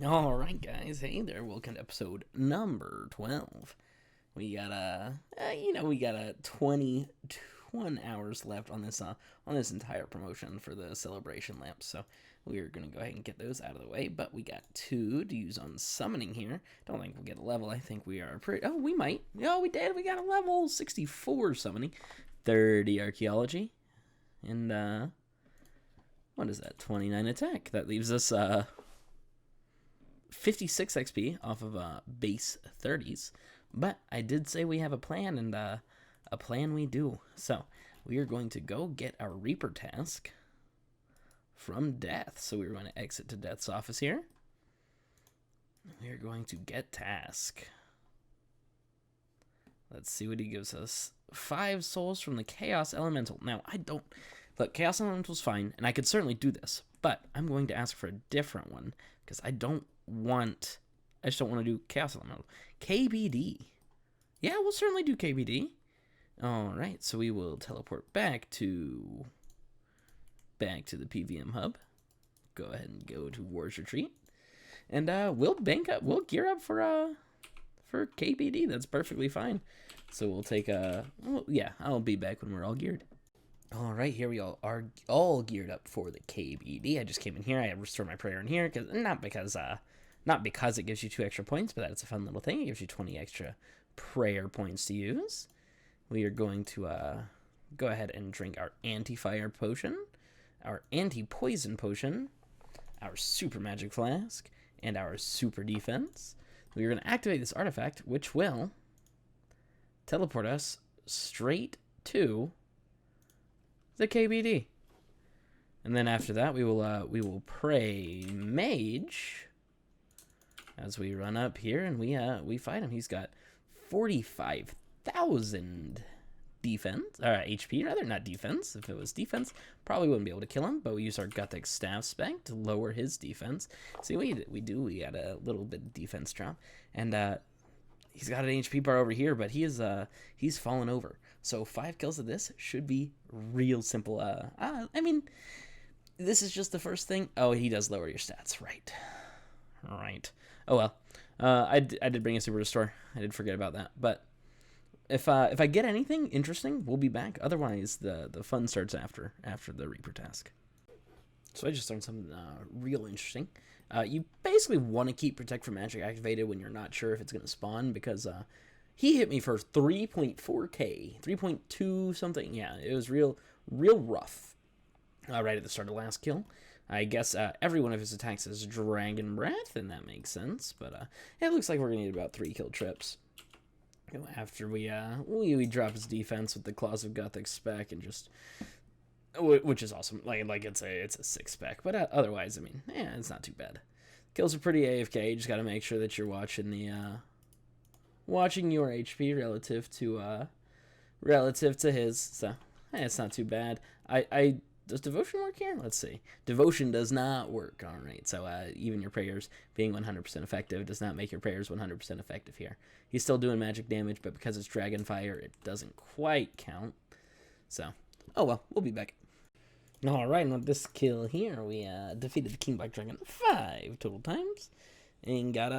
Alright guys, hey there, welcome to episode number 12. We got we got 21 hours left on this entire promotion for the celebration lamps, so we're gonna go ahead and get those out of the way, but we got 2 to use on summoning here. Don't think we'll get a level. I think we are pretty, we might. Oh, we did, we got a level 64 summoning, 30 archaeology, and what is that, 29 attack. That leaves us 56 XP off of base 30s, but I did say we have a plan, and a plan we do. So we are going to go get our Reaper task from Death. So we're going to exit to Death's office here. We are going to get task. Let's see what he gives us. 5 souls from the Chaos Elemental. Now, I don't... Look, Chaos Elemental's fine, and I could certainly do this, but I'm going to ask for a different one, because I just don't want to do Chaos Elemental. KBD. Yeah, we'll certainly do KBD. Alright, so we will teleport back to the PVM hub. Go ahead and go to War's Retreat. And we'll gear up for KBD. That's perfectly fine. So we'll take I'll be back when we're all geared. Alright, here we all are all geared up for the KBD. I just came in here. I restored my prayer in here, not because it gives you 2 extra points, but that's a fun little thing. It gives you 20 extra prayer points to use. We are going to go ahead and drink our anti-fire potion, our anti-poison potion, our super magic flask, and our super defense. We are going to activate this artifact, which will teleport us straight to the KBD. And then after that, we will pray mage as we run up here, and we fight him. He's got 45,000 defense, or HP rather, not defense. If it was defense, probably wouldn't be able to kill him, but we use our Gothic Staff spec to lower his defense. See, we got a little bit of defense drop, and he's got an HP bar over here, but he's fallen over. So 5 kills of this should be real simple. I mean, this is just the first thing. Oh, he does lower your stats, right? Right. Oh well. I did bring a super restore. I did forget about that. But if I get anything interesting, we'll be back. Otherwise, the fun starts after the Reaper task. So I just learned something real interesting. You basically want to keep Protect from Magic activated when you're not sure if it's going to spawn, because he hit me for 3.4k, 3.2 something. Yeah, it was real rough. Right at the start of the last kill. I guess every one of his attacks is Dragon Breath, and that makes sense. But it looks like we're going to need about 3 kill trips. After we drop his defense with the Claws of Gothic spec, and just... Which is awesome. Like it's a 6 spec. But otherwise, I mean, yeah, it's not too bad. Kills are pretty AFK. You just got to make sure that you're watching watching your HP relative to his. So it's not too bad. Does devotion work here? Let's see. Devotion does not work. All right. So even your prayers being 100% effective does not make your prayers 100% effective here. He's still doing magic damage, but because it's Dragon Fire, it doesn't quite count. So, oh well, we'll be back. All right, and with this kill here, we defeated the King Black Dragon 5 total times, and got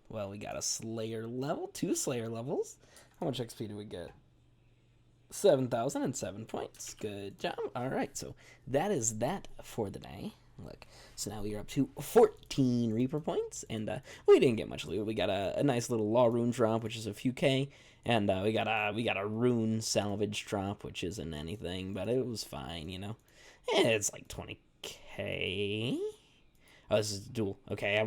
we got a Slayer level, 2 Slayer levels. How much XP do we get? 7,007 points. Good job. All right, so that is that for the day. Look, so now we are up to 14 Reaper points, and we didn't get much loot. We got a nice little Law Rune drop, which is a few K, and we got a Rune salvage drop, which isn't anything, but it was fine, you know. It's like 20k. Oh, this is dual. Okay, I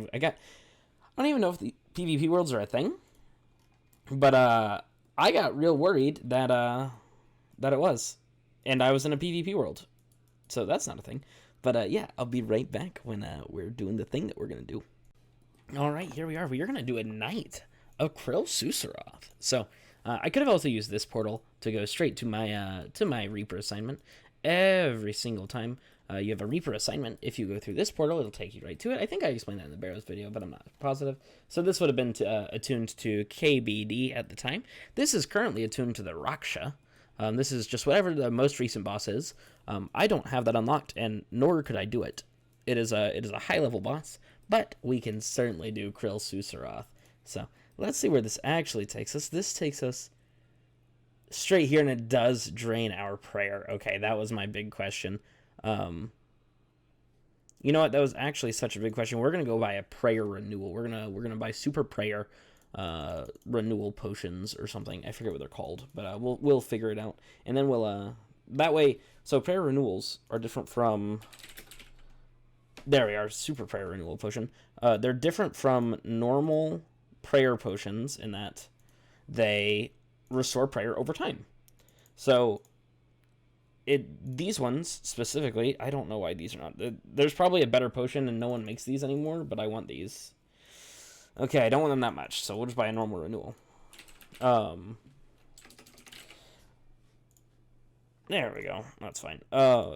don't even know if the PvP worlds are a thing, but I got real worried that it was, and I was in a PvP world, so that's not a thing. But yeah, I'll be right back when we're doing the thing that we're gonna do. All right, here we are. We are gonna do a night of Krill Susaroth. So I could have also used this portal to go straight to my Reaper assignment. Every single time you have a Reaper assignment, if you go through this portal, it'll take you right to it. I think I explained that in the Barrows video, but I'm not positive. So this would have been attuned to KBD at the time. This is currently attuned to the Raksha. This is just whatever the most recent boss is. I don't have that unlocked, and nor could I do it. It is a high level boss, But we can certainly do Krill Susaroth. So let's see where this actually takes us. This takes us straight here, and it does drain our prayer. Okay, that was my big question. You know what? That was actually such a big question. We're gonna go buy a prayer renewal. We're gonna buy super prayer renewal potions or something. I forget what they're called, but we'll figure it out. And then we'll that way. So prayer renewals are different from. There we are, super prayer renewal potion. They're different from normal prayer potions in that they restore prayer over time. So these ones specifically, I don't know why these are not. There's probably a better potion and no one makes these anymore, but I want these. Okay, I don't want them that much, so we'll just buy a normal renewal. There we go. That's fine.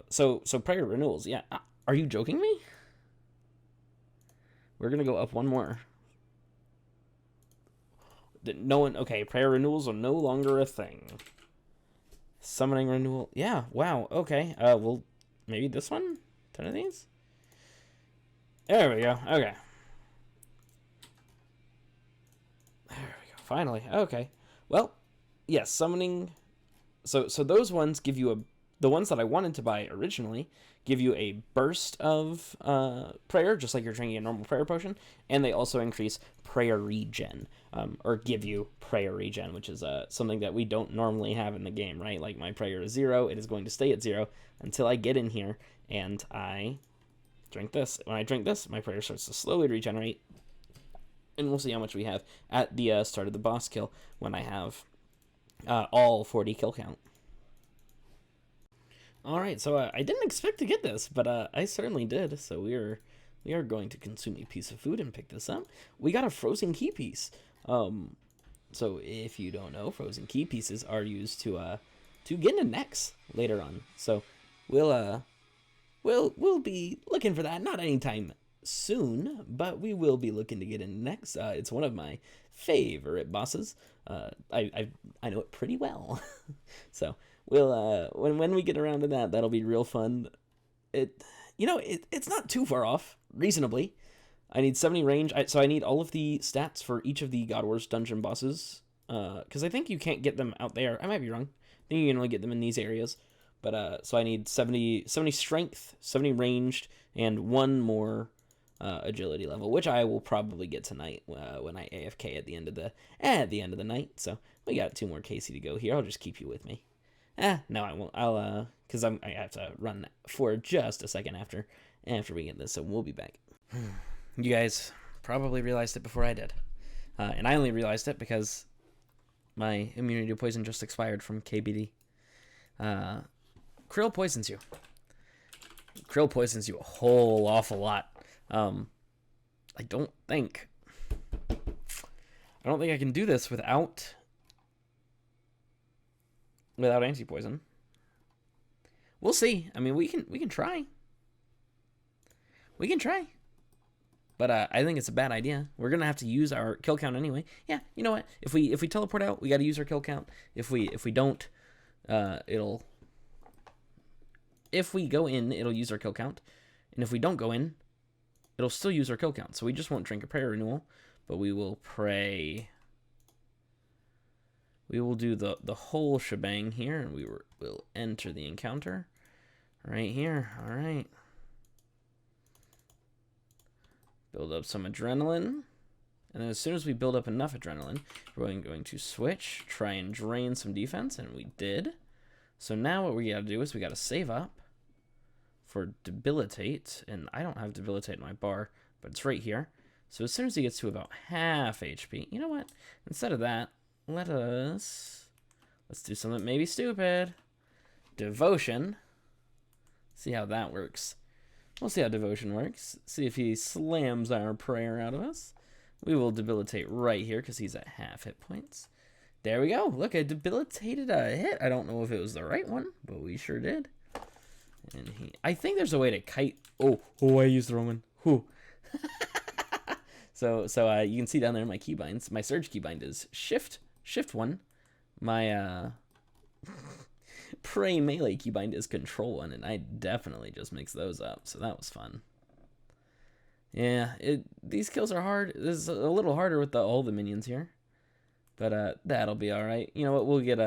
So prayer renewals. Yeah. Are you joking me? We're gonna go up one more. No one. Okay, prayer renewals are no longer a thing. Summoning renewal. Yeah. Wow. Okay. Well, maybe this one. 10 of these. There we go. Okay. There we go. Finally. Okay. Well, yes. Summoning. So those ones give you the ones that I wanted to buy originally give you a burst of prayer, just like you're drinking a normal prayer potion, and they also increase prayer regen, or give you prayer regen, which is something that we don't normally have in the game, right? Like my prayer is 0, it is going to stay at 0 until I get in here and I drink this. When I drink this, my prayer starts to slowly regenerate, and we'll see how much we have at the start of the boss kill when I have all 40 kill count. All right, so I didn't expect to get this, but I certainly did. So we are going to consume a piece of food and pick this up. We got a frozen key piece. So if you don't know, frozen key pieces are used to get into necks later on. So we'll be looking for that. Not anytime soon, but we will be looking to get into necks. It's one of my favorite bosses. I know it pretty well. So we'll when we get around to that, that'll be real fun. It's not too far off, reasonably. I need 70 range, so I need all of the stats for each of the God Wars dungeon bosses. Because I think you can't get them out there. I might be wrong. I think you can only get them in these areas. But so I need 70 strength, 70 ranged, and one more agility level, which I will probably get tonight when I AFK at the end of the night. So we got 2 more KC to go here. I'll just keep you with me. No, I won't. I'll because I have to run for just a second after we get this. So we'll be back. You guys probably realized it before I did, and I only realized it because my immunity to poison just expired from KBD. Krill poisons you. Krill poisons you a whole awful lot. I don't think I can do this without anti-poison. We'll see. I mean, we can try. We can try. But I think it's a bad idea. We're gonna have to use our kill count anyway. Yeah, you know what? If we teleport out, we got to use our kill count. If we don't, if we go in, it'll use our kill count, and if we don't go in, it'll still use our kill count. So we just won't drink a prayer renewal, but we will pray. We will do the whole shebang here, and we'll enter the encounter right here. All right. Build up some adrenaline. And then as soon as we build up enough adrenaline, we're going to switch, try and drain some defense, and we did. So now what we got to do is we got to save up for debilitate, and I don't have debilitate in my bar, but it's right here. So as soon as he gets to about half HP, you know what? Instead of that, let's do something maybe stupid. Devotion. See how that works. We'll see how devotion works. See if he slams our prayer out of us. We will debilitate right here because he's at half hit points. There we go. Look, I debilitated a hit. I don't know if it was the right one, but we sure did. And I think there's a way to kite. Oh, I used the wrong one. Whew. So you can see down there my keybinds. My surge keybind is shift 1. My pray melee keybind is control 1, and I definitely just mixed those up. So that was fun. Yeah, these kills are hard. This is a little harder with all the minions here. But that'll be all right. You know what? We'll get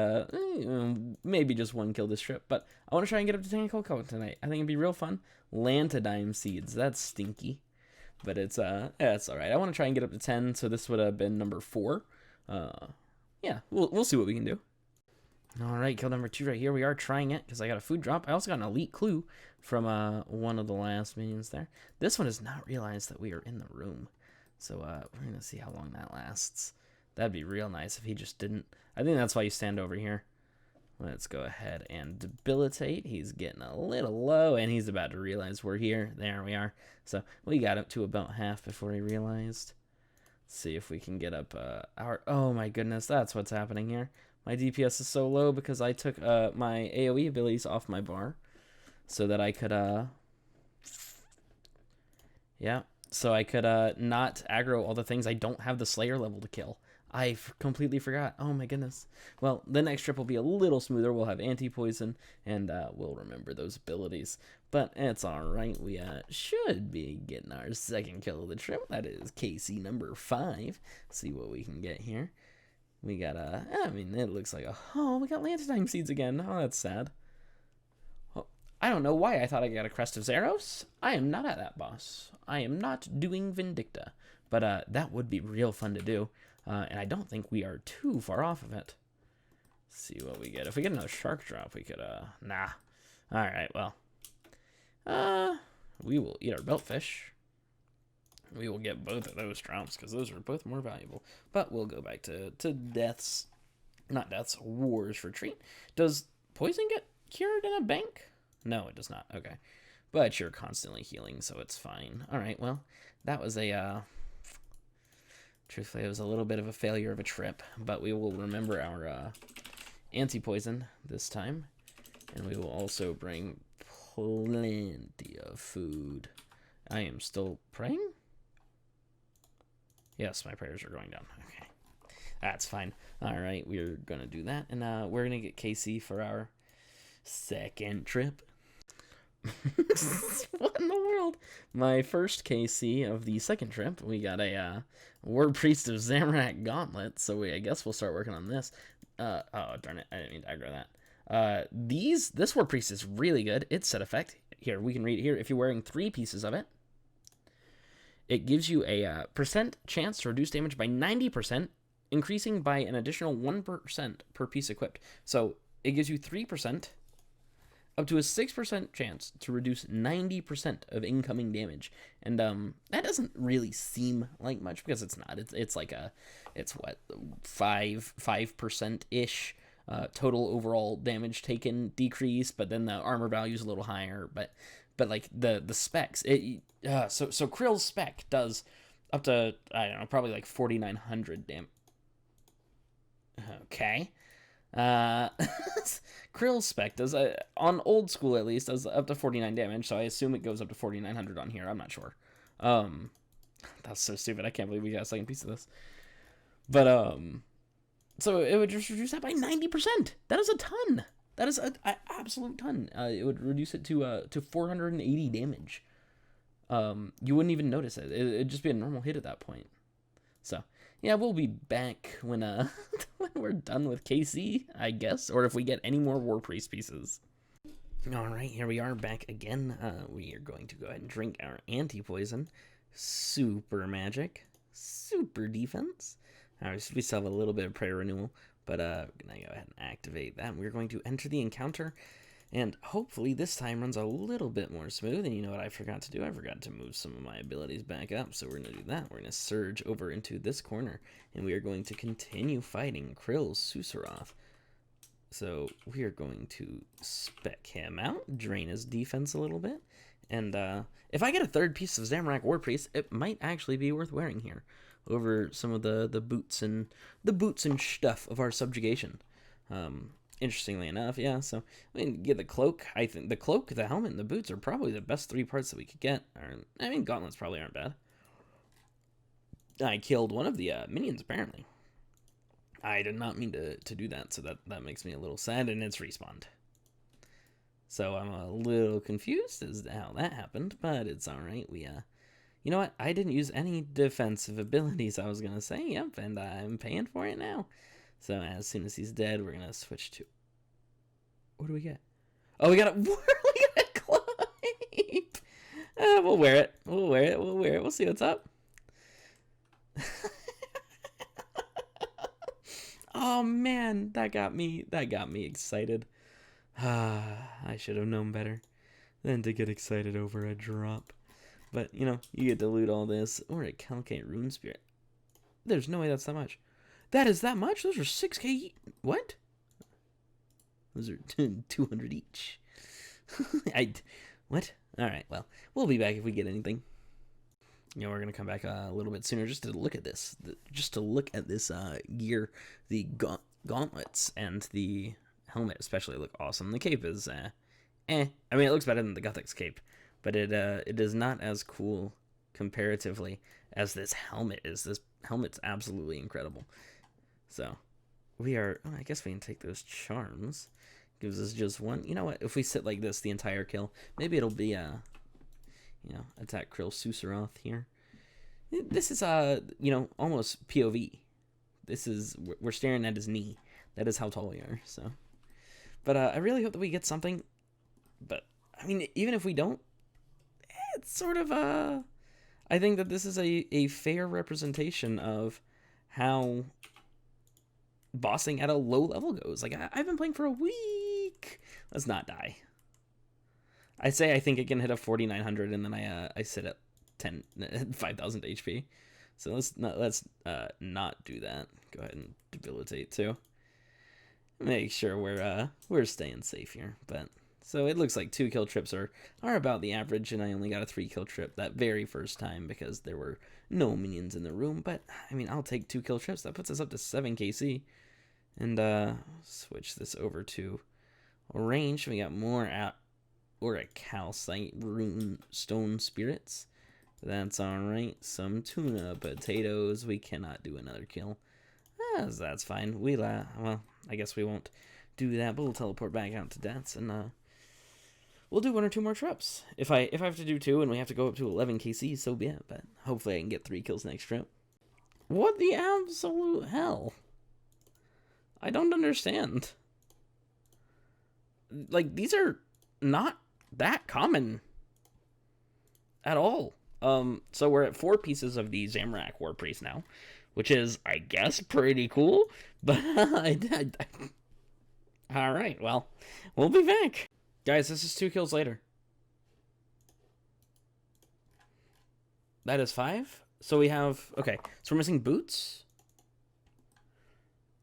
maybe just one kill this trip. But I want to try and get up to 10 cocoa tonight. I think it'd be real fun. Lantidime seeds. That's stinky. But it's yeah, it's all right. I want to try and get up to 10. So this would have been number 4. Yeah, we'll see what we can do. All right, kill number 2 right here. We are trying it because I got a food drop. I also got an elite clue from one of the last minions there. This one has not realized that we are in the room. So we're going to see how long that lasts. That'd be real nice if he just didn't. I think that's why you stand over here. Let's go ahead and debilitate. He's getting a little low, and he's about to realize we're here. There we are. So we got up to about half before he realized. Let's see if we can get up our... Oh, my goodness. That's what's happening here. My DPS is so low because I took my AoE abilities off my bar so that I could... Yeah, so I could not aggro all the things I don't have the Slayer level to kill. I completely forgot. Oh my goodness. Well, the next trip will be a little smoother. We'll have anti-poison, and we'll remember those abilities. But it's alright. We should be getting our second kill of the trip. That is KC number 5. See what we can get here. We got I mean, it looks like oh, we got Lantidime seeds again. Oh, that's sad. Oh, I don't know why I thought I got a Crest of Zeros. I am not at that boss. I am not doing Vindicta. But that would be real fun to do. And I don't think we are too far off of it. Let's see what we get. If we get another shark drop, we could, nah. Alright, well. We will eat our beltfish. We will get both of those drops, because those are both more valuable. But we'll go back to Death's, not Death's, War's Retreat. Does poison get cured in a bank? No, it does not. Okay. But you're constantly healing, so it's fine. Alright, well, that was a, truthfully, it was a little bit of a failure of a trip, but we will remember our anti-poison this time, and we will also bring plenty of food. I am still praying? Yes, my prayers are going down. Okay, that's fine. All right, we're going to do that, and we're going to get KC for our second trip. What in the world? My first KC of the second trip, we got a warpriest of Zamorak gauntlet, so I guess we'll start working on this. Oh darn it, I didn't mean to aggro that. This warpriest is really good. It's set effect. Here, we can read it here. If you're wearing 3 pieces of it, it gives you a percent chance to reduce damage by 90%, increasing by an additional 1% per piece equipped. So it gives you 3%. Up to a 6% chance to reduce 90% of incoming damage. And that doesn't really seem like much, because it's not. It's like it's what, 5%-ish total overall damage taken decrease, but then the armor value is a little higher. But like the specs, so Kril's spec does up to, I don't know, probably like 4,900 damage. Okay. Krill's spec does, on old school at least, does up to 49 damage, so I assume it goes up to 4,900 on here. I'm not sure. That's so stupid. I can't believe we got a second piece of this. But, so it would just reduce that by 90%. That is a ton. That is an absolute ton. It would reduce it to 480 damage. You wouldn't even notice it. It'd just be a normal hit at that point. So, yeah, we'll be back when when we're done with KC, I guess, or if we get any more warpriest pieces. All right, here we are back again. We are going to go ahead and drink our anti-poison. Super magic, super defense. We still have a little bit of prayer renewal, but we're gonna go ahead and activate that. We're going to enter the encounter, and hopefully this time runs a little bit more smooth. And you know what I forgot to do? I forgot to move some of my abilities back up, so we're going to do that. We're going to surge over into this corner, and we are going to continue fighting Krill's Susaroth. So we are going to spec him out, drain his defense a little bit, and if I get a third piece of Zamorak Warpriest, it might actually be worth wearing here over some of the boots and stuff of our subjugation. Interestingly enough, yeah, so I mean, get the cloak. I think the cloak, the helmet, and the boots are probably the best 3 parts that we could get. I mean, gauntlets probably aren't bad. I killed one of the minions, apparently. I did not mean to do that, so that makes me a little sad, and it's respawned. So I'm a little confused as to how that happened, but it's alright. We You know what? I didn't use any defensive abilities, I was going to say. Yep, and I'm paying for it now. So as soon as he's dead, we're going to switch to... What do we get? Oh, we got a... we got a climb! We'll wear it. We'll wear it. We'll wear it. We'll see what's up. Oh, man. That got me excited. I should have known better than to get excited over a drop. But, you know, you get to loot all this. Or a Calcate Rune Spirit. There's no way that's that much. That is that much? Those are 6k. What? Those are 200 each. What? Alright, well, we'll be back if we get anything. You know, we're going to come back a little bit sooner just to look at this. Just to look at this gear. The gauntlets and the helmet especially look awesome. The cape is, I mean, it looks better than the Gothic's cape. But it is not as cool comparatively as this helmet is. This helmet's absolutely incredible. So we are... Oh, I guess we can take those charms. Gives us just one. You know what? If we sit like this the entire kill, maybe it'll be you know, attack Krill Susaroth here. This is you know, almost POV. This is... We're staring at his knee. That is how tall we are. So, but I really hope that we get something. But I mean, even if we don't, it's sort of I think that this is a fair representation of how bossing at a low level goes. Like, I've been playing for a week. Let's not die. I say I think it can hit a 4900 and then I sit at 5,000 HP. So let's not do that. Go ahead and debilitate too. Make sure we're staying safe here. But so it looks like 2 kill trips are about the average, and I only got a 3 kill trip that very first time because there were no minions in the room. But I mean, I'll take 2 kill trips. That puts us up to 7 KC. And switch this over to range. We got more or a calcite rune stone spirits. That's alright. Some tuna potatoes. We cannot do another kill. That's fine. Well, I guess we won't do that, but we'll teleport back out to deaths, and we'll do 1 or 2 more trips. If I have to do 2 and we have to go up to 11 KC, so be it. But hopefully I can get 3 kills next trip. What the absolute hell? I don't understand. Like, these are not that common at all. So we're at 4 pieces of the Zamorak warpriest now, which is, I guess, pretty cool. But all right, well, we'll be back, guys. This is 2 kills later. That is 5. So we have, okay, so we're missing boots.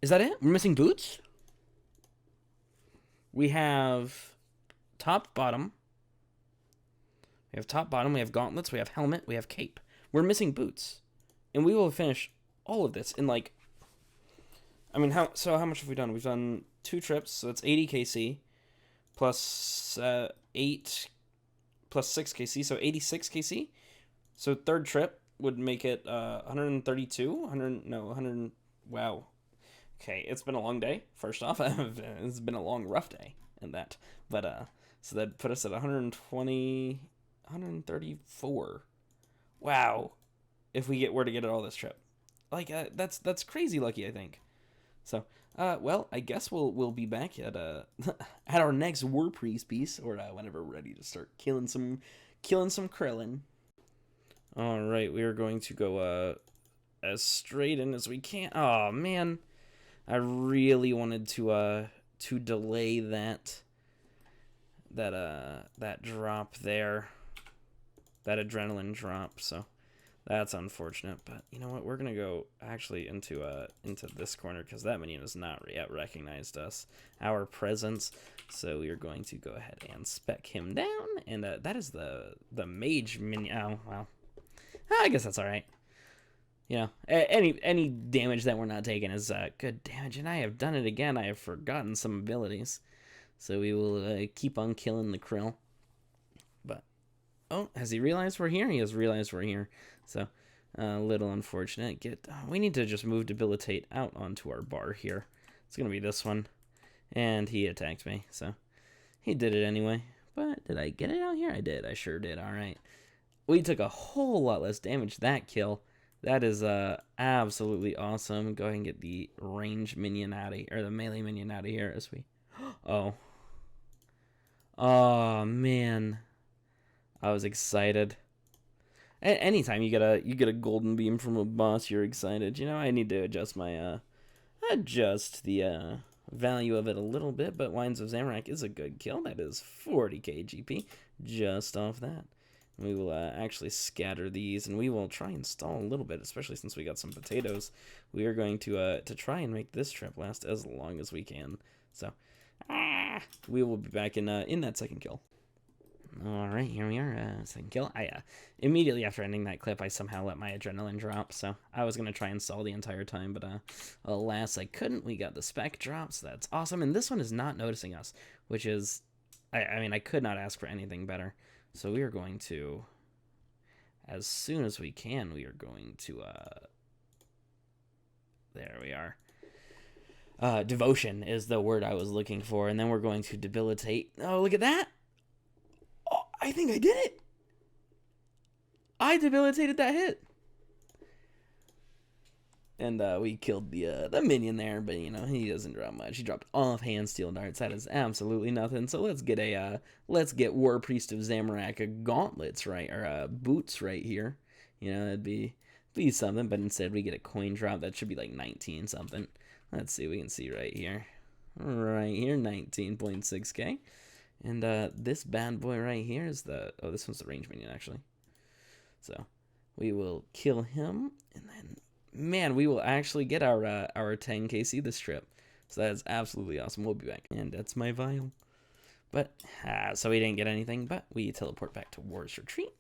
Is that it? We're missing boots. We have top, bottom. We have top, bottom. We have gauntlets. We have helmet. We have cape. We're missing boots, and we will finish all of this in, like, I mean, how much have we done? We've done 2 trips, so that's 80 KC plus 8 plus 6 KC, so 86 KC. So 3rd trip would make it 132, 100. Wow. Okay, it's been a long day. First off, it's been a long, rough day, and that. But so that put us at 120, 134. Wow. If we were to get it all this trip, like that's crazy lucky, I think. So well, I guess we'll be back at at our next warpriest piece, or whenever we're ready to start killing some krillin. All right, we are going to go as straight in as we can. Oh man, I really wanted to delay that drop there, that adrenaline drop. So that's unfortunate, but you know what? We're gonna go actually into this corner because that minion has not yet recognized our presence. So we are going to go ahead and spec him down, and that is the mage minion. Oh well, I guess that's all right. You know, any damage that we're not taking is good damage, and I have done it again. I have forgotten some abilities, so we will keep on killing the krill. But oh, has he realized we're here? He has realized we're here. So a little unfortunate. We need to just move debilitate out onto our bar here. It's gonna be this one, and he attacked me, so he did it anyway. But did I get it out here? I did. I sure did. All right. We took a whole lot less damage that kill. That is absolutely awesome. Go ahead and get the range minion out of here, or the melee minion out of here as we. Oh. Oh man, I was excited. Anytime you get a golden beam from a boss, you're excited. You know, I need to adjust my adjust the value of it a little bit, but Wines of Zamorak is a good kill. That is 40k GP just off that. We will actually scatter these, and we will try and stall a little bit, especially since we got some potatoes. We are going to try and make this trip last as long as we can. So, we will be back in that second kill. All right, here we are, second kill. I immediately after ending that clip, I somehow let my adrenaline drop, so I was gonna try and stall the entire time, but alas, I couldn't. We got the spec drop, so that's awesome. And this one is not noticing us, which is, I mean, I could not ask for anything better. So we are going to, as soon as we can, we are going to, there we are. Devotion is the word I was looking for, and then we're going to debilitate. Oh, look at that! Oh, I think I did it! I debilitated that hit! And we killed the minion there, but you know, he doesn't drop much. He dropped offhand steel darts. That is absolutely nothing. So let's get warpriest of Zamorak gauntlets, right, or boots right here. You know, that'd be something, but instead we get a coin drop. That should be like 19 something. Let's see, we can see right here, 19.6k. And this bad boy right here is this one's the range minion actually. So we will kill him, and then, man, we will actually get our 10kc this trip. So that is absolutely awesome. We'll be back. And that's my vial. But, so we didn't get anything, but we teleport back to War's Retreat.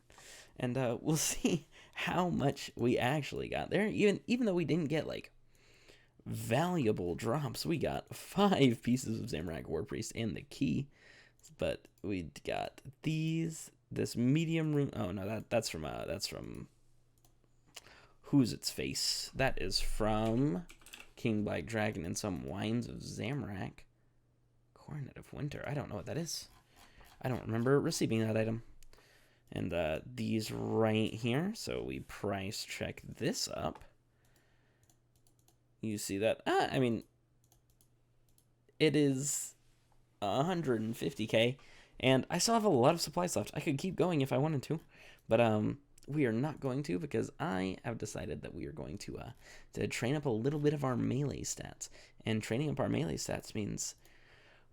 And we'll see how much we actually got there. Even though we didn't get, like, valuable drops, we got 5 pieces of Zamorak Warpriest and the key. But we got this medium rune. Oh, no, that's from Who's Its Face? That is from King Black Dragon and some Wines of Zamorak. Coronet of Winter. I don't know what that is. I don't remember receiving that item. And these right here. So we price check this up. You see that? I mean, it is 150k. And I still have a lot of supplies left. I could keep going if I wanted to. But, we are not going to, because I have decided that we are going to train up a little bit of our melee stats. And training up our melee stats means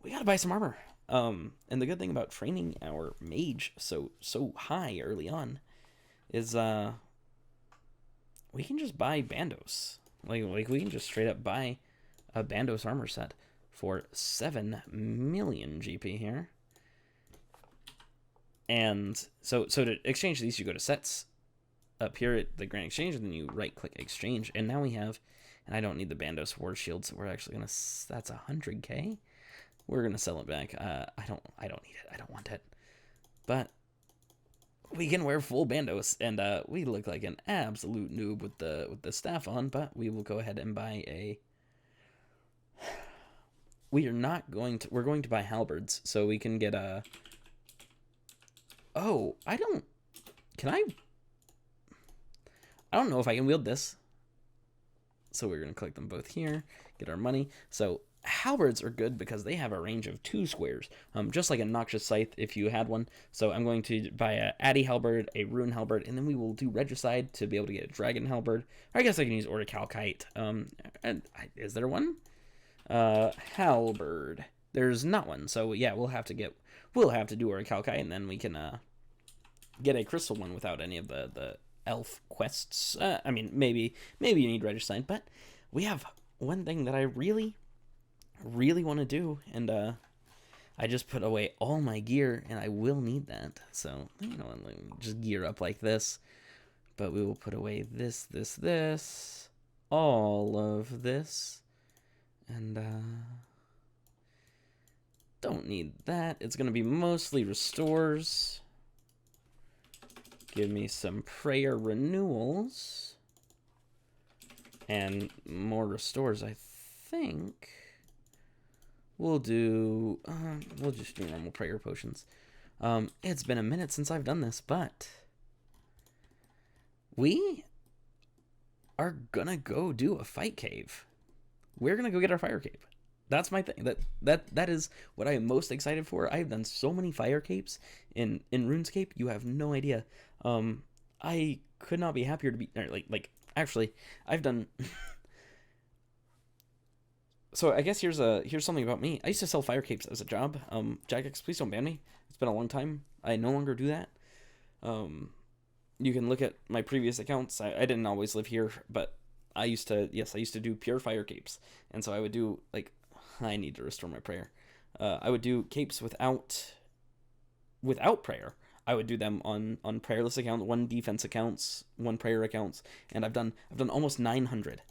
we gotta buy some armor. And the good thing about training our mage so high early on is we can just buy bandos. Like we can just straight up buy a bandos armor set for 7 million GP here. And so to exchange these, you go to sets up here at the Grand Exchange, and then you right click exchange. And now we have, and I don't need the Bandos War Shield, so we're actually gonna, that's 100k. We're gonna sell it back. I don't need it. I don't want it. But we can wear full Bandos, and we look like an absolute noob with the staff on. But we will go ahead and buy a. We're going to buy halberds, so we can get a. Oh, can I don't know if I can wield this. So we're going to click them both here, get our money. So halberds are good because they have a range of 2 squares, just like a Noxious Scythe if you had one. So I'm going to buy a Addy halberd, a Rune halberd, and then we will do Regicide to be able to get a Dragon halberd. Or I guess I can use Orichalcite. Is there one? Halberd. There's not one. So yeah, we'll have to do Orichalcite, and then we can get a crystal one without any of the elf quests. I mean, maybe you need Regicide, but we have one thing that I really want to do, and I just put away all my gear, and I will need that. So, you know, let me just gear up like this. But we will put away this, all of this, and don't need that. It's going to be mostly restores. Give me some prayer renewals. And more restores, I think. We'll just do normal prayer potions. It's been a minute since I've done this, but we are gonna go do a fight cave. We're gonna go get our fire cave. That's my thing. That is what I am most excited for. I have done so many fire capes in RuneScape. You have no idea. I could not be happier to be like actually I've done. So I guess here's something about me. I used to sell fire capes as a job. Jagex, please don't ban me. It's been a long time. I no longer do that. You can look at my previous accounts. I didn't always live here, but I used to do pure fire capes, and so I would do like I need to restore my prayer. I would do capes without prayer. I would do them on prayerless accounts, 1 defense accounts, 1 prayer accounts, and I've done almost 900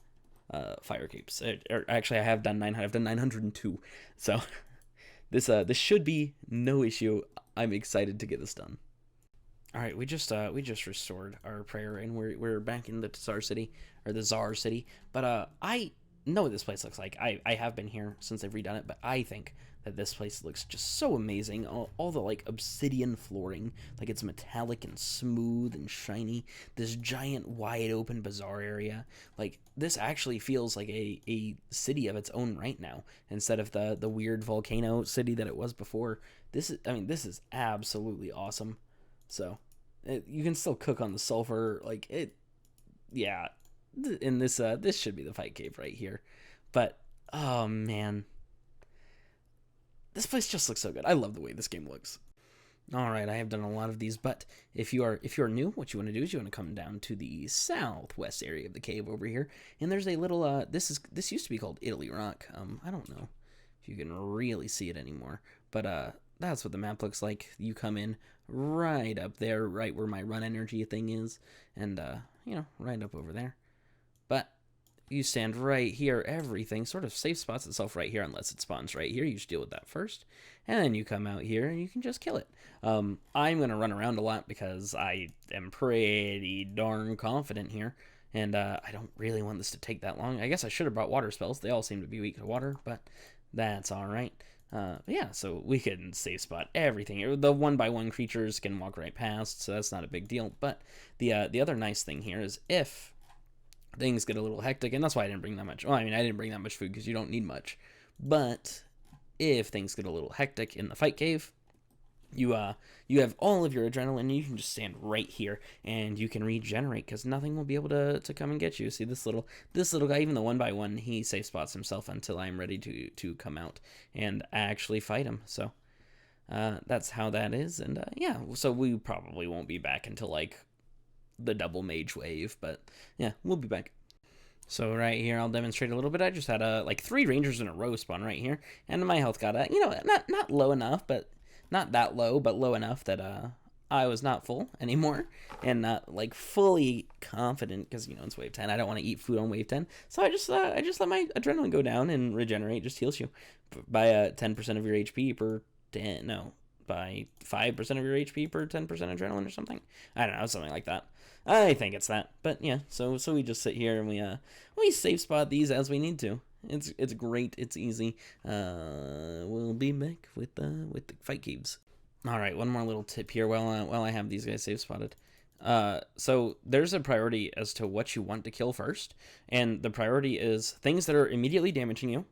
fire capes. Or actually, I have done 900. I've done 902. So this should be no issue. I'm excited to get this done. All right, we just restored our prayer, and we're back in the Tsar city, or the Tsar city. But I know what this place looks like. I have been here since they've redone it, but I think that this place looks just so amazing. All the like obsidian flooring, like it's metallic and smooth and shiny. This giant wide open bazaar area, like this actually feels like a city of its own right now, instead of the weird volcano city that it was before. This is absolutely awesome. So you can still cook on the sulfur, like it. Yeah, in this should be the fight cave right here, but oh man, this place just looks so good. I love the way this game looks. All right, I have done a lot of these, but if you are new, what you want to do is you want to come down to the southwest area of the cave over here, and there's a little this used to be called Italy Rock. I don't know if you can really see it anymore, but that's what the map looks like. You come in right up there, right where my run energy thing is, and right up over there. But you stand right here. Everything sort of safe spots itself right here, unless it spawns right here. You should deal with that first, and then you come out here and you can just kill it. I'm gonna run around a lot because I am pretty darn confident here, and I don't really want this to take that long. I guess I should have brought water spells. They all seem to be weak to water, but that's all right. Yeah, so we can safe spot everything. The 1x1 creatures can walk right past, so that's not a big deal. But the other nice thing here is if things get a little hectic, and that's why I didn't bring that much. Well, I didn't bring that much food because you don't need much. But if things get a little hectic in the fight cave, you have all of your adrenaline, and you can just stand right here, and you can regenerate because nothing will be able to come and get you. See this little guy, even the 1x1, he safe spots himself until I'm ready to come out and actually fight him. So that's how that is, and yeah. So we probably won't be back until like the double mage wave, but yeah, we'll be back. So right here, I'll demonstrate a little bit. I just had like 3 rangers in a row spawn right here, and my health got not low enough, but not that low, but low enough that I was not full anymore, and not like fully confident because it's wave 10. I don't want to eat food on wave 10, so I just let my adrenaline go down, and regenerate just heals you by 10% of your HP per 10. No, by 5% of your HP per 10% adrenaline or something. I don't know, something like that. I think it's that, but yeah. So we just sit here and we safe spot these as we need to. It's great. It's easy. We'll be back with the fight caves. All right, one more little tip here while I have these guys safe spotted. So there's a priority as to what you want to kill first, and the priority is things that are immediately damaging you,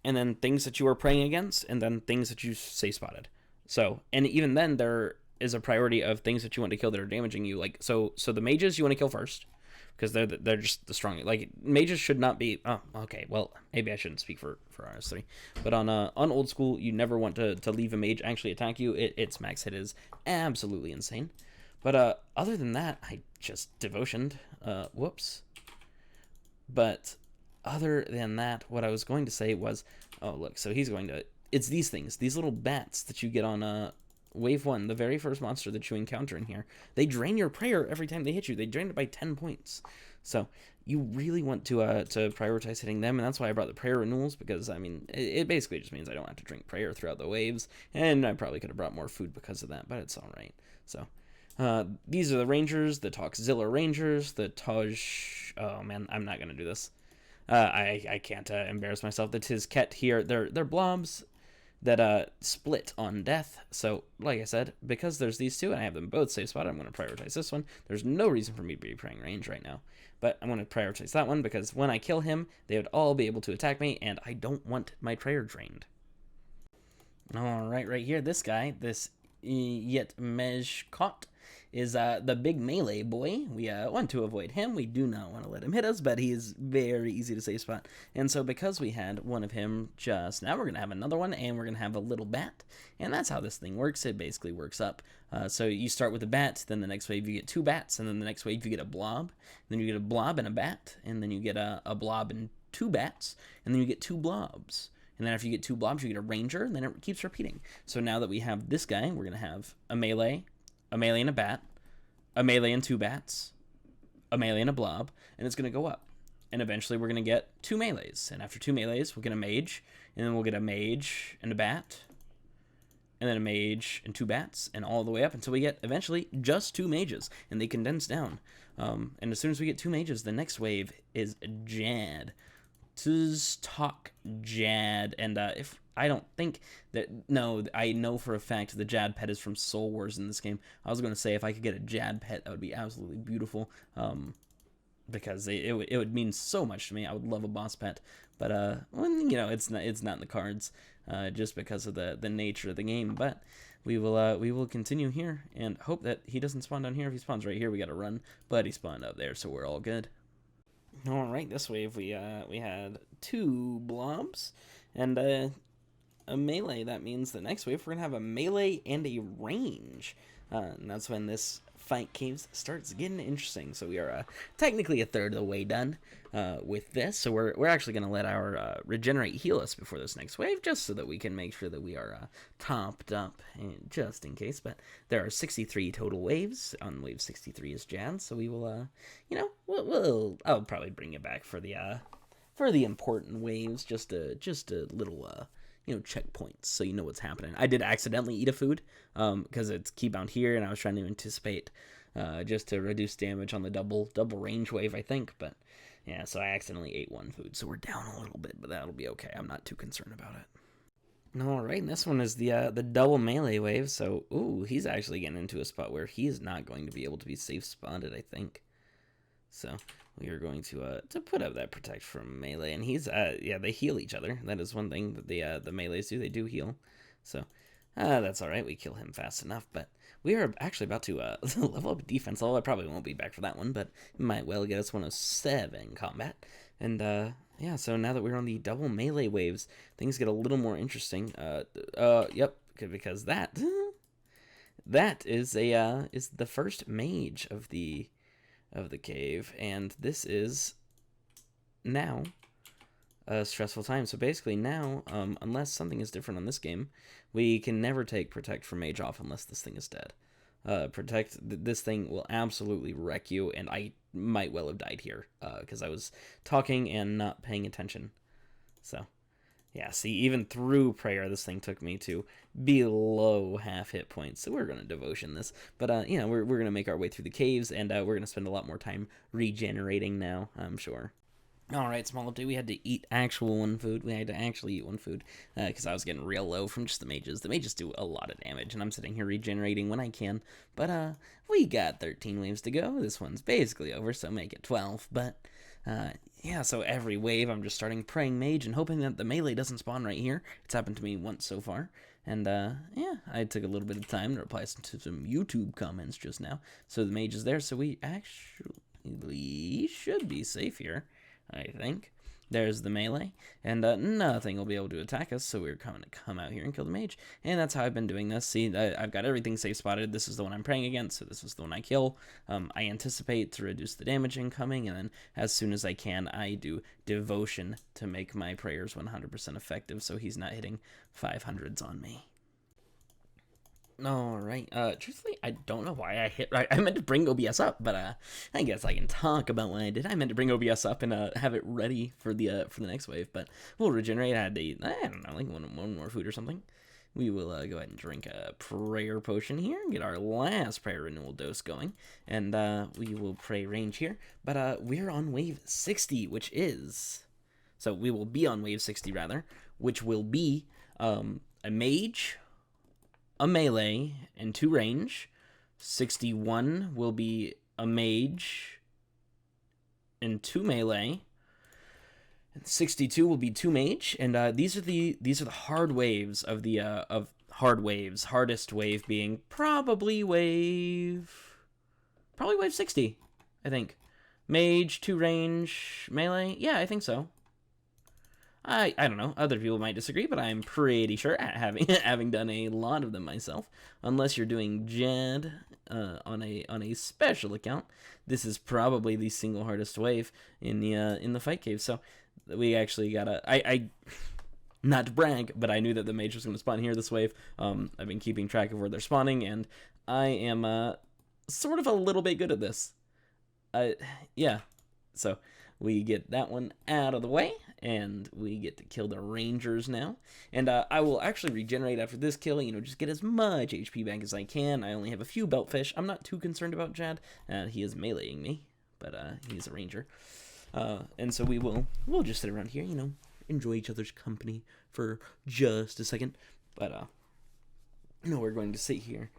and then things that you are praying against, and then things that you safe spotted. So, and even then there is a priority of things that you want to kill that are damaging you. Like so the mages you want to kill first, because they're just the strongest. Like mages should not be. Oh, okay. Well, maybe I shouldn't speak for RS3, but on old school, you never want to leave a mage actually attack you. Its max hit is absolutely insane. But other than that, I just devotioned. Whoops. But other than that, what I was going to say was, oh look, so he's going to. It's these things, these little bats that you get on Wave 1, the very first monster that you encounter in here. They drain your prayer every time they hit you. They drain it by 10 points. So you really want to prioritize hitting them, and that's why I brought the prayer renewals, because, it basically just means I don't have to drink prayer throughout the waves, and I probably could have brought more food because of that, but it's all right. So these are the rangers, the Toxzilla rangers, the Taj... Oh, man, I'm not going to do this. I can't embarrass myself. The Tizket here, they're blobs. that split on death. So, like I said, because there's these two and I have them both safe spotted, I'm going to prioritize this one. There's no reason for me to be praying range right now, but I'm going to prioritize that one because when I kill him, they would all be able to attack me, and I don't want my prayer drained. All right here, this guy, this Yet Mejkot, is the big melee boy. We want to avoid him. We do not want to let him hit us, but he is very easy to safe spot. And so because we had one of him just now, we're going to have another one, and we're going to have a little bat. And that's how this thing works. It basically works up. So you start with a bat, then the next wave you get 2 bats, and then the next wave you get a blob. Then you get a blob and a bat, and then you get a blob and 2 bats, and then you get 2 blobs. And then after you get 2 blobs, you get a ranger, and then it keeps repeating. So now that we have this guy, we're going to have a melee and a bat, a melee and 2 bats, a melee and a blob, and it's going to go up. And eventually we're going to get 2 melees. And after 2 melees, we'll get a mage, and then we'll get a mage and a bat, and then a mage and 2 bats, and all the way up until we get, eventually, just 2 mages, and they condense down. And as soon as we get 2 mages, the next wave is Jad. Talk Jad, and if I don't think that, no, I know for a fact the Jad pet is from Soul Wars in this game. I was going to say if I could get a Jad pet, that would be absolutely beautiful, because it would mean so much to me. I would love a boss pet, but you know, it's not in the cards, just because of the nature of the game. But we will continue here and hope that he doesn't spawn down here. If he spawns right here, we got to run, but he spawned up there, so we're all good. All right, this wave we had 2 blobs and a melee. That means the next wave we're gonna have a melee and a range, and that's when this fight caves starts getting interesting. So we are technically a third of the way done with this. So we're actually gonna let our regenerate heal us before this next wave, just so that we can make sure that we are topped up, and just in case. But there are 63 total waves. On wave 63 is Jan, so we will you know, I'll probably bring it back for the important waves, just a little you know, checkpoints, so you know what's happening. I did accidentally eat a food, because it's keybound here, and I was trying to anticipate, just to reduce damage on the double range wave, I think, but yeah, so I accidentally ate 1 food, so we're down a little bit, but that'll be okay. I'm not too concerned about it. All right, and this one is the double melee wave, so, ooh, he's actually getting into a spot where he is not going to be able to be safe spotted, I think. So we are going to put up that protect from melee, and he's yeah, they heal each other. That is one thing that the melees do. They do heal, so that's all right. We kill him fast enough, but we are actually about to level up defense. Although I probably won't be back for that one, but it might well get us 107 combat. And yeah, so now that we're on the double melee waves, things get a little more interesting. Yep, because that is the first mage of the cave, and this is now a stressful time. So basically now, unless something is different on this game, we can never take protect from mage off unless this thing is dead. This thing will absolutely wreck you, and I might well have died here because I was talking and not paying attention. So yeah, see, even through prayer, this thing took me to below half hit points. So we're going to devotion this. But, you know, we're going to make our way through the caves, and we're going to spend a lot more time regenerating now, I'm sure. All right, small update. We had to eat actual 1 food. We had to actually eat 1 food because I was getting real low from just the mages. The mages do a lot of damage, and I'm sitting here regenerating when I can. But we got 13 waves to go. This one's basically over, so make it 12. But yeah, so every wave I'm just starting praying mage and hoping that the melee doesn't spawn right here. It's happened to me once so far. And yeah, I took a little bit of time to reply to some YouTube comments just now. So the mage is there, so we actually should be safe here, I think. There's the melee, and nothing will be able to attack us, so we're going to come out here and kill the mage. And that's how I've been doing this. See, I've got everything safe spotted. This is the one I'm praying against, so this is the one I kill. I anticipate to reduce the damage incoming, and then as soon as I can, I do devotion to make my prayers 100% effective, so he's not hitting 500s on me. All right. Truthfully, I don't know why I hit right. I meant to bring OBS up, but I guess I can talk about what I did. I meant to bring OBS up and have it ready for the next wave, but we'll regenerate. I had to eat, I don't know, like one more food or something. We will go ahead and drink a prayer potion here and get our last prayer renewal dose going, and we will pray range here. But we're on wave 60, which is, so we will be on wave 60 rather, which will be a a mage, a melee, and 2 range. 61 will be a mage and 2 melee. And 62 will be 2 mage. And these are the hard waves of the of hard waves. Hardest wave being probably wave 60, I think. Mage, 2 range, melee. Yeah, I think so. I don't know. Other people might disagree, but I'm pretty sure, having done a lot of them myself. Unless you're doing Jad on a special account, this is probably the single hardest wave in the fight cave. So we actually gotta. I not to brag, but I knew that the mage was going to spawn here this wave. I've been keeping track of where they're spawning, and I am sort of a little bit good at this. Yeah. So we get that one out of the way, and we get to kill the rangers now. And I will actually regenerate after this kill, just get as much HP back as I can. I only have a few beltfish. I'm not too concerned about Jad. He is meleeing me, but he's a ranger. And so we'll just sit around here, enjoy each other's company for just a second. But we're going to sit here,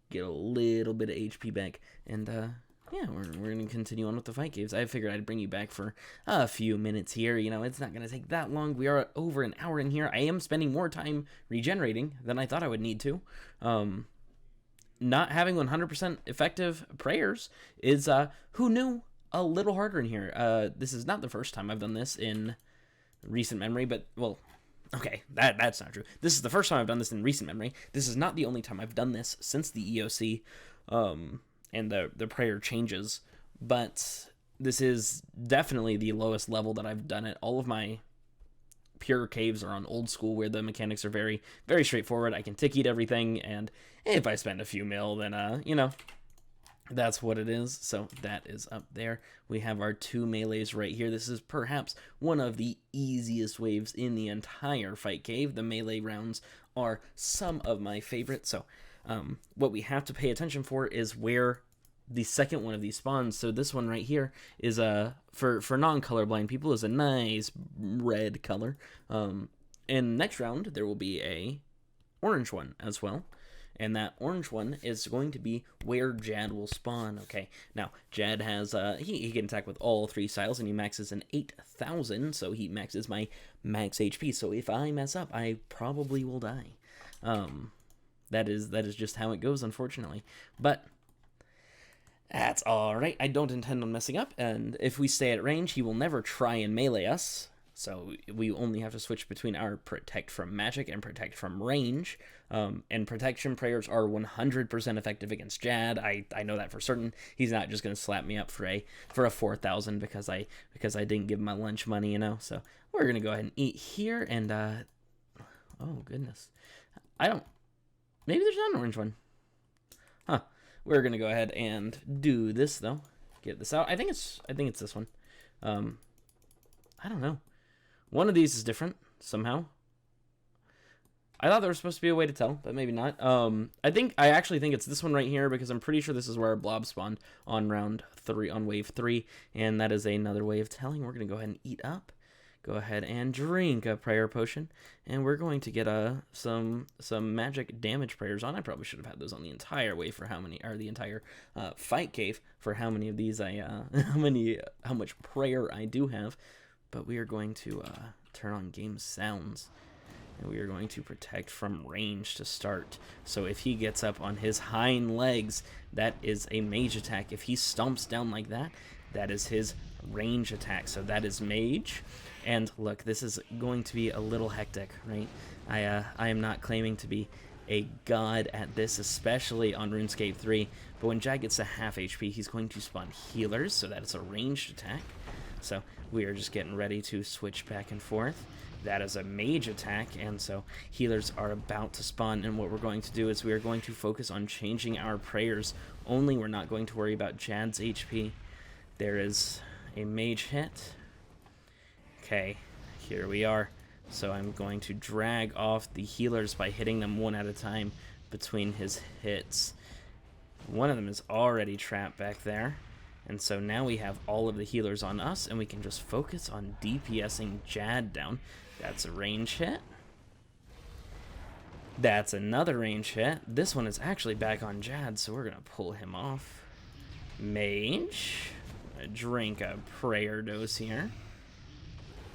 get a little bit of HP back, and yeah, we're going to continue on with the fight caves. I figured I'd bring you back for a few minutes here. It's not going to take that long. We are over an hour in here. I am spending more time regenerating than I thought I would need to. Not having 100% effective prayers is, who knew, a little harder in here. This is not the first time I've done this in recent memory, but, well, okay, that's not true. This is the first time I've done this in recent memory. This is not the only time I've done this since the EOC. And the prayer changes, but this is definitely the lowest level that I've done it. All of my pure caves are on old school, where the mechanics are very, very straightforward. I can tick eat everything, and if I spend a few mil, then that's what it is. So that is up there. We have our 2 melees right here. This is perhaps one of the easiest waves in the entire fight cave. The melee rounds are some of my favorites. So what we have to pay attention for is where the second one of these spawns. So this one right here is for non-colorblind people, is a nice red color. In next round there will be a orange one as well, and that orange one is going to be where Jad will spawn. Okay, now Jad has he can attack with all 3 styles, and he maxes an 8,000, so he maxes my max HP. So if I mess up, I probably will die. That is just how it goes, unfortunately. But that's alright. I don't intend on messing up, and if we stay at range, he will never try and melee us. So we only have to switch between our protect from magic and protect from range. And protection prayers are 100% effective against Jad. I know that for certain. He's not just going to slap me up for a 4,000 because I didn't give him my lunch money, So we're going to go ahead and eat here, and oh goodness. Maybe there's not an orange one. Huh. We're gonna go ahead and do this though. Get this out. I think it's this one. I don't know. One of these is different somehow. I thought there was supposed to be a way to tell, but maybe not. I actually think it's this one right here, because I'm pretty sure this is where our blob spawned on wave 3, and that is another way of telling. We're gonna go ahead and eat up. Go ahead and drink a prayer potion, and we're going to get some magic damage prayers on. I probably should have had those on the entire way for the entire fight cave for how many of these how much prayer I do have. But we are going to turn on game sounds, and we are going to protect from range to start. So if he gets up on his hind legs, that is a mage attack. If he stomps down like that, that is his range attack. So that is mage. And look, this is going to be a little hectic, right? I am not claiming to be a god at this, especially on Runescape 3, but when Jad gets to half HP, he's going to spawn healers, so that is a ranged attack. So we are just getting ready to switch back and forth. That is a mage attack, and so healers are about to spawn, and what we're going to do is we are going to focus on changing our prayers only. We're not going to worry about Jad's HP. There is a mage hit. Okay, here we are. So I'm going to drag off the healers by hitting them one at a time between his hits. One of them is already trapped back there. And so now we have all of the healers on us, and we can just focus on DPSing Jad down. That's a range hit. That's another range hit. This one is actually back on Jad, so we're gonna pull him off. Mage. Drink a prayer dose here.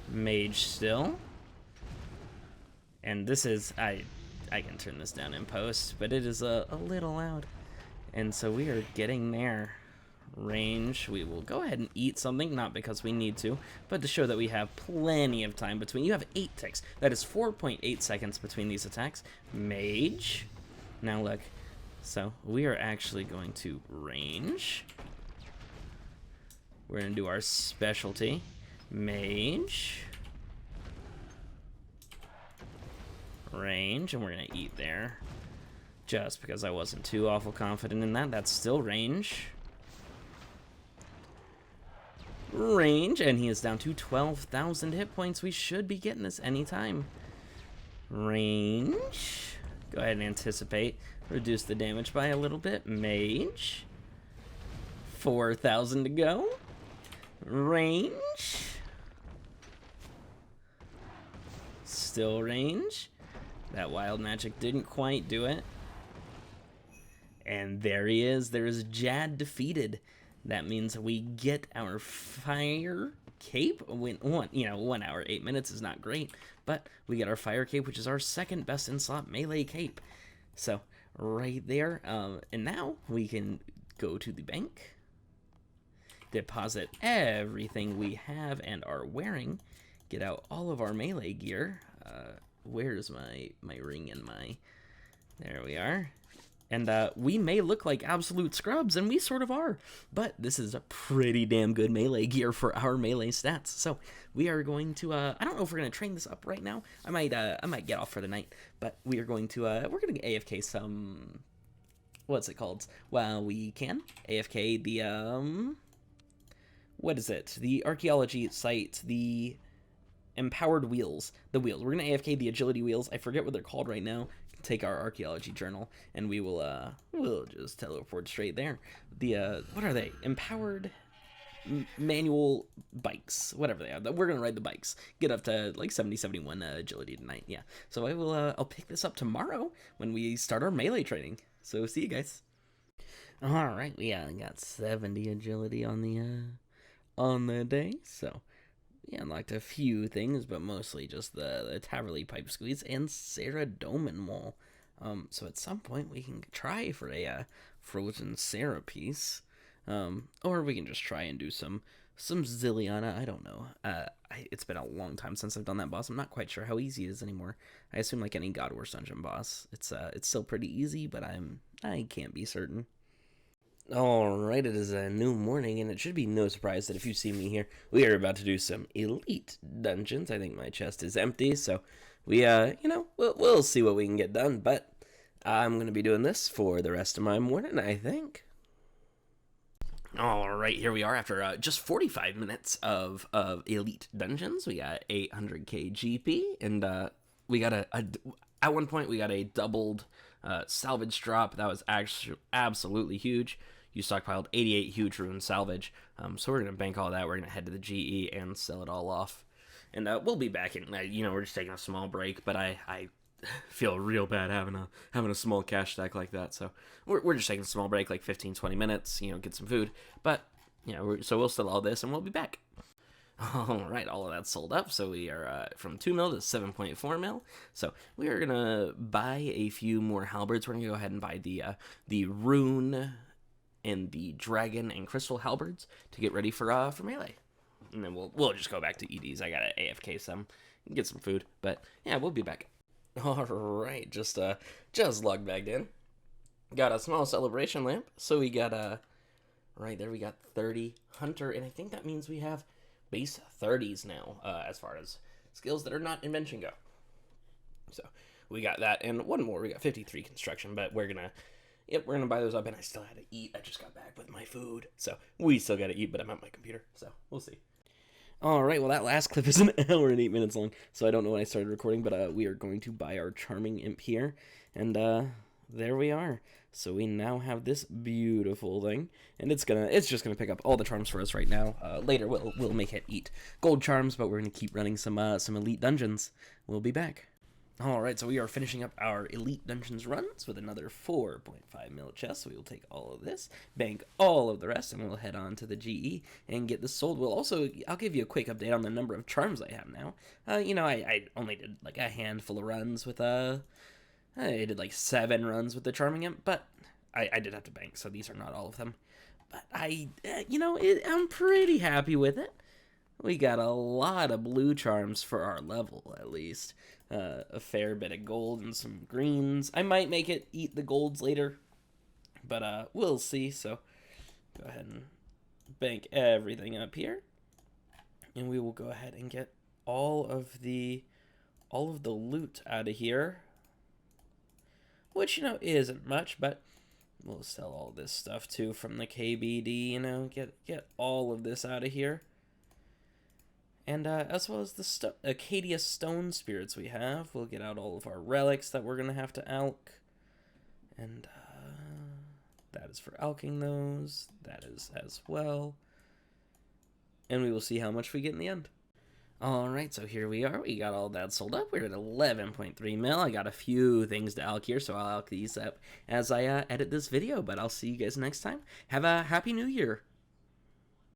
Mage still. And this is, I can turn this down in post, but it is a little loud. And so we are getting there. Range, we will go ahead and eat something, not because we need to, but to show that we have plenty of time between. You have 8 ticks. That is 4.8 seconds between these attacks. Mage. Now look. So we are actually going to range. We're going to do our specialty. Mage. Range, and we're going to eat there. Just because I wasn't too awful confident in that. That's still range. Range, and he is down to 12,000 hit points. We should be getting this anytime. Range. Go ahead and anticipate. Reduce the damage by a little bit. Mage. 4,000 to go. Range. Still range. That wild magic didn't quite do it. And there he is. There is Jad defeated. That means we get our fire cape. 1 hour, 8 minutes is not great, but we get our fire cape, which is our second best in slot melee cape. So right there, and now we can go to the bank, deposit everything we have and are wearing, get out all of our melee gear. Where's my ring and my? There we are. And we may look like absolute scrubs, and we sort of are, but this is a pretty damn good melee gear for our melee stats. So we are going to, I don't know if we're going to train this up right now. I might get off for the night, but we are going to, we're going to AFK some, what's it called? Well, we can AFK the, what is it? The archaeology site, the empowered wheels, the wheels. We're going to AFK the agility wheels. I forget what they're called right now. Take our archaeology journal, and we will we'll just teleport straight there. The what are they? Empowered manual bikes, whatever they are. We're gonna ride the bikes, get up to like 71 agility tonight. Yeah, so I will I'll pick this up tomorrow when we start our melee training. So see you guys. All right, we got 70 agility on the day. So we unlocked a few things, but mostly just the Taverley Pipe Squeeze and Sarah Doman Wall. So at some point we can try for a Frozen Sarah piece, or we can just try and do some Zilliana. I don't know. It's been a long time since I've done that boss. I'm not quite sure how easy it is anymore. I assume like any God Wars dungeon boss, it's still pretty easy, but I can't be certain. Alright, it is a new morning, and it should be no surprise that if you see me here, we are about to do some elite dungeons. I think my chest is empty, so we, we'll see what we can get done, but I'm going to be doing this for the rest of my morning, I think. Alright, here we are after just 45 minutes of elite dungeons. We got 800k GP, and we got at one point we got a doubled salvage drop. That was actually absolutely huge. You stockpiled 88 huge rune salvage, so we're going to bank all that. We're going to head to the GE and sell it all off. And we'll be back in, we're just taking a small break, but I feel real bad having a small cash stack like that. So we're just taking a small break, like 15-20 minutes, get some food. But, so we'll sell all this and we'll be back. Alright, all of that's sold up, so we are from 2 mil to 7.4 mil. So we are going to buy a few more halberds. We're going to go ahead and buy the rune and the dragon and crystal halberds to get ready for melee. And then we'll just go back to EDs. I gotta AFK some, get some food, but yeah, we'll be back. Alright, just logged back in. Got a small celebration lamp, so we got right there we got 30 hunter, and I think that means we have base 30s now, as far as skills that are not invention go. So we got that, and one more, we got 53 construction, but we're gonna buy those up, and I still had to eat. I just got back with my food, so we still gotta eat, but I'm at my computer, so we'll see. Alright, well that last clip is an hour and 8 minutes long, so I don't know when I started recording, but we are going to buy our charming imp here, and there we are. So we now have this beautiful thing, and it's just gonna pick up all the charms for us right now. Later we'll make it eat gold charms, but we're gonna keep running some elite dungeons. We'll be back. Alright, so we are finishing up our Elite Dungeons runs with another 4.5 mil chest, so we will take all of this, bank all of the rest, and we'll head on to the GE and get this sold. I'll give you a quick update on the number of charms I have now. I only did like a handful of runs with, I did like 7 runs with the Charming Imp, but I did have to bank, so these are not all of them. But I'm pretty happy with it. We got a lot of blue charms for our level, at least. A fair bit of gold and some greens. I might make it eat the golds later, but we'll see. So go ahead and bank everything up here, and we will go ahead and get all of the loot out of here, which isn't much, but we'll sell all this stuff too from the KBD. Get all of this out of here. And as well as the Acadia stone spirits we have, we'll get out all of our relics that we're going to have to alch. And that is for alching those. That is as well. And we will see how much we get in the end. Alright, so here we are. We got all that sold up. We're at 11.3 mil. I got a few things to alch here, so I'll alch these up as I edit this video. But I'll see you guys next time. Have a Happy New Year.